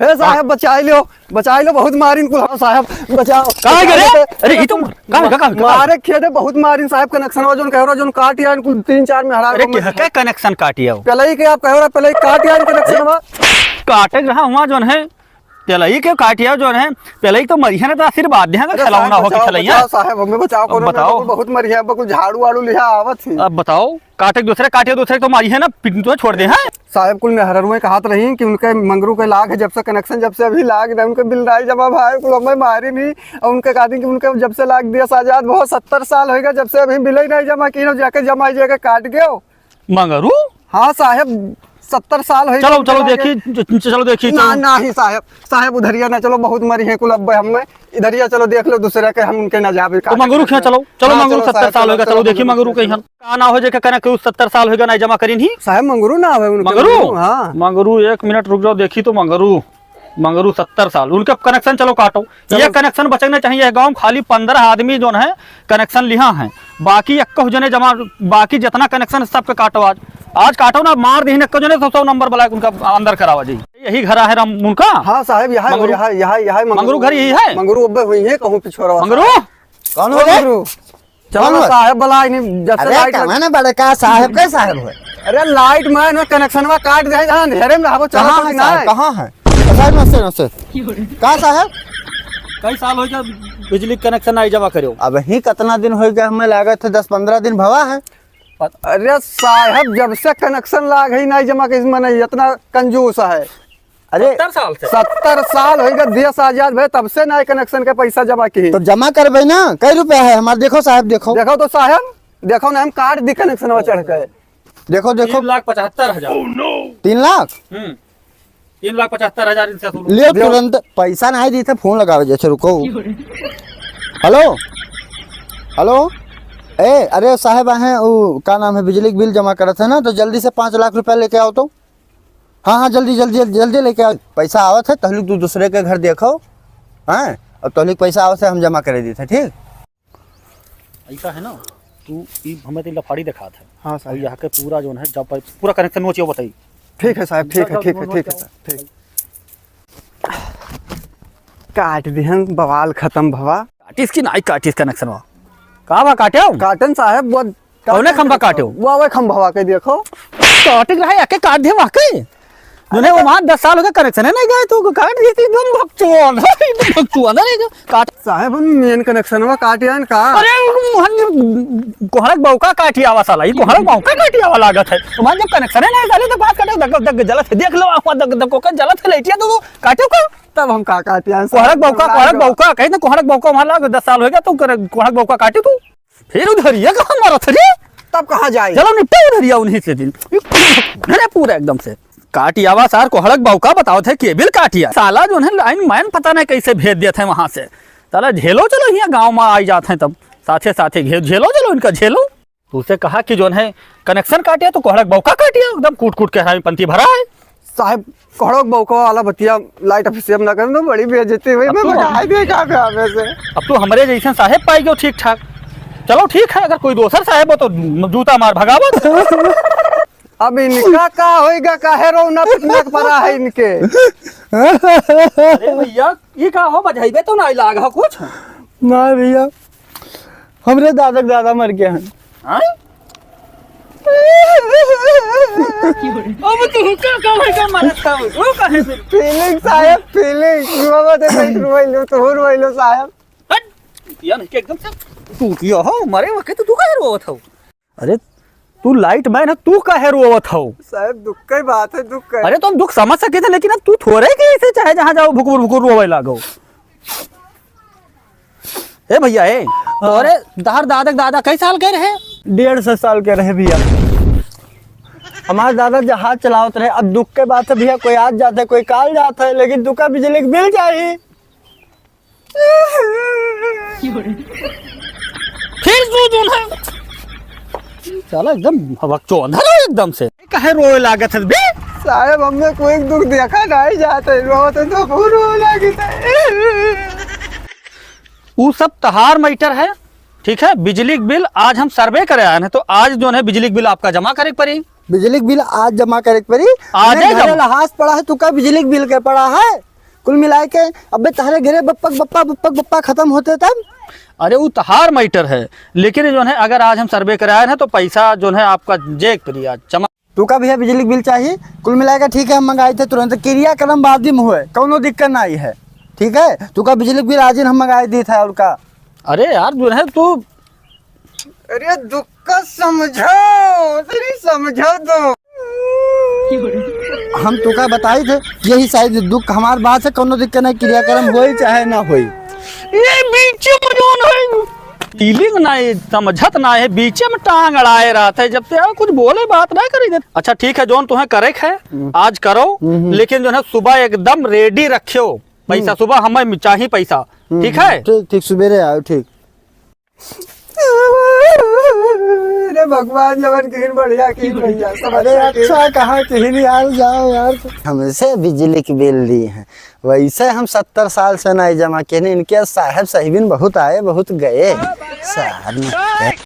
हे साहब बचा लो बहुत मारिन कुल साहब बचाओ। कहां गए? अरे ये तो कहां मारे खेदे बहुत मारिन साहब कनेक्शन वा जोन कह रहा जोन काट यार कुल 3-4 में हरा। अरे क्या कनेक्शन काटिया हो? पहले ही के आप कह रहा पहले काट यार कनेक्शन वा काटे रहा हुआ जोन है चलाई के काटिया जो है पहले तो मरिया ने तो आशीर्वाद दे खिलौना हो के खिलैया साहब हमें बचाओ कोनो बताओ बहुत मरिया कुछ झाड़ू वाड़ू लिया आवत थी। अब बताओ काटे दूसरे तो मारी है ना तो छोड़ दे हैं साहब कुल मेहररुए कहत रही कि उनके मंगरू के लाग है जब से कनेक्शन जब से अभी लाग रहे उनके बिल राय जमा भाई कुल हमें मारी नहीं और उनके कहती कि उनके जब से लाग दिया साजाद बहुत 70 साल होगा जब से अभी बिल ही नहीं जमा की जाके जमा जाके काट गए मंगरू। हाँ साहब 70 साल हो। चलो देखी ना ही साहब उधरिया ना चलो बहुत मरी है कुल अब हमें इधरिया चलो देख लो दूसरे के हम उनके ना जावे तो मंगरू क्या चलो मंगरू 70 साल होगा चलो देखी मंगरू कहीं का ना हो जाए कनक 70 साल होगा ना जमा करी नहीं साहब मंगरू ना आवे मंगरू। हाँ मंगरू 1 मिनट रुक जाओ देखी तो मंगरू 70 साल उनके कनेक्शन चलो काटो ये कनेक्शन बचना चाहिए गांव खाली 15 आदमी जो है कनेक्शन लिया है बाकी 21 जने जमा बाकी जितना कनेक्शन सबके काटो आज काटो ना मार दी 21 जने 100 नंबर वाला उनका अंदर करावा जी यही घर है उनका। हाँ साहब यहाँ मंगरू घर यही है मंगरू अब हुई है कहूँ पिछोरा मंगरू कौन हो मंगरू चलो साहब बला नहीं जब से लाइट मैंने बड़े का साहब के साहब है। अरे लाइट में कनेक्शन में काट दे अंधेरे में रहो चलो कहां है साहब नमस्ते कहां साहब कई साल हो गया बिजली कनेक्शन आई जमा करो अब ही कितना दिन हो गया हमें लागत है 10-15 दिन भवा है। अरे साहब जब से कनेक्शन लाग ही नहीं जमा किस में नहीं इतना कंजूस है। अरे 70 साल हो गया देश आजाद भाई तब से नए कनेक्शन के पैसा जमा की तो जमा करबे ना कई रुपया है हमारे देखो साहब देखो तो साहब देखो ना हम काट दी कनेक्शन में चढ़ के देखो 3,75,000 3 लाख 3,75,000 ले तुरंत पैसा नहीं दी थे फोन लगावे जैसे रुको हेलो ए अरे साहब हैं वो क्या नाम है बिजली बिल जमा करे थे ना तो जल्दी से 5 लाख रुपया लेके आओ तो। हाँ जल्दी लेके आओ पैसा आवत है तहलुक तू दूसरे के घर देखो हैं और तहलुक पैसा आवत है हम जमा करे दी थे ठीक ऐसा है ना तू हमें तो लफाड़ी दिखा था। हाँ साहब यहाँ के पूरा जो है जब पूरा कनेक्शन वो चाहिए बताइए। ठीक है साहब ठीक है काट दिहन बवाल खत्म भवा काटिस की नाई काटिस कनेक्शन वा का काटे काटन साहब वो कौने खंबा काटे वो खंबा के देखो काटे रहा है काट दे वाकई दुने वो वहां 10 साल हो गए कनेक्शन है नहीं गए तो काट दी थी एकदम भक्तुआ ना काट साहब मेन कनेक्शन वा काटियन का अरे मोहन कोहरक बौका काटिया वा साला ये कोहरक बौका काटिया वा लागत है तुम्हारा जब कनेक्शन है नहीं डाले तो बात काटे दग जलत है देख लो आंखों दग को का जलत है लेटिया तो काटो का तब हम का काटियन कोहरक बौका कहे ना कोहरक बौका हमारा 10 साल हो गया तो कोहरक बौका काटे तू फिर उधरिया कहां मारत रे तब कहां जाए चलो निपटे उधरिया उन्हीं से दिन अरे पूरा एकदम से काटियावा सार कोहड़क बौका बताओ थे केबिल काटिया साला जो है लाइन मैन पता नहीं कैसे भेज दिए थे वहां से साला झेलो चलो यहाँ गांव में आई जाते हैं तब साथे झेलो चलो इनका झेलो तो उसे कहा कि जो है कनेक्शन काटिया तो कोहड़क बौका काटिया एकदम कूट के हरामी पंथी भरा है साहब कोहड़क बौका वाला बतिया लाइट ऑफिस में ना कर दो बड़ी बेइज्जती हुई मैं बढ़ाई दे का पे से अब तो हमारे जैसे साहेब पाई गयो ठीक ठाक चलो ठीक है अगर कोई दूसर साहेब हो तो जूता मार भगावत अब इनका का होएगा काहे रोना पिटना पड़ा है इनके अरे भैया ये का हो बजाइबे तो नहीं लागा कुछ ना भैया हमरे दादा मर गए हैं अब तू का मरत था वो काहे फिर फीलिंग साहब फीलिंग बाबा तो नहीं रोइलो तो हो रोइलो साहब या नहीं एकदम से तू किया हो मरे वक्त तू काहे रोवत हो अरे तू लाइट मैन है तू काहे रोवत हो साहब दुख की बात है दुख है अरे तुम दुख समझ सके थे लेकिन तू थोड़े कैसे चाहे जहां जाओ भुकुर रोवे लागो ए भैया ए अरे दादा कई साल के रहे 150 साल के रहे भैया हमारे दादा जहाज चलावत रहे अब दुख के बात है भैया कोई आज जाता है कोई काल जाता है लेकिन दुख का बिजली बिल चाहिए फिर तू है चलो एकदम बकचोद है एकदम से काहे रोए लागत है बे साहब हमने कोई दुख देखा नहीं जाते रोते तो बहुत रोए लागत है वो सब तहार मैटर है ठीक है बिजली बिल आज हम सर्वे करे आए हैं तो आज जो है बिजली बिल आपका जमा करे पड़ी बिजली बिल आज जमा करे पड़ी आज लहास पड़ा है तू का बिजली बिल के पड़ा है कुल मिला के अबे तारे घरे बप्पक बप्पा बप्पक बप्पा खत्म होते तब। अरे वो तहार मैटर है, लेकिन जो है अगर आज हम सर्वे कराए हैं तो पैसा जो है आपका जेक प्रिया चमक। तू का भैया बिजली बिल चाहिए? कुल मिला के ठीक है, हम मंगाए थे तुरंत, क्रियाक्रम बाधिम हुए, कोनो दिक्कत ना आई है। ठीक है, तू का बिजली बिल आज ही हम मंगाए दी था और का। अरे यार जो है तू अरे दुख का समझो, तेरी समझो दो। हम तू का बताई थे यही शायद दुख हमार बात से कोनो दिक्कत नहीं, क्रियाक्रम होई चाहे ना होई। ये बीच में जो है फीलिंग ना है, समझत ना है, बीच में टांग अड़ाए रहा था जब से यार कुछ बोले बात ना करी। अच्छा ठीक है जोन तुम्हें करे है आज करो, लेकिन जो है सुबह एकदम रेडी रखियो पैसा, सुबह हमें चाहिए पैसा। ठीक है, ठीक ठीक सवेरे आओ। ठीक। अरे भगवान जवन किन बढ़िया किन भैया अरे अच्छा कहाँ कहीं नहीं यार, जाओ यार। हमसे बिजली की बिल ली है, वैसे हम 70 साल से नहीं जमा किए। इनके साहब साहिबिन बहुत आए बहुत गए। साहब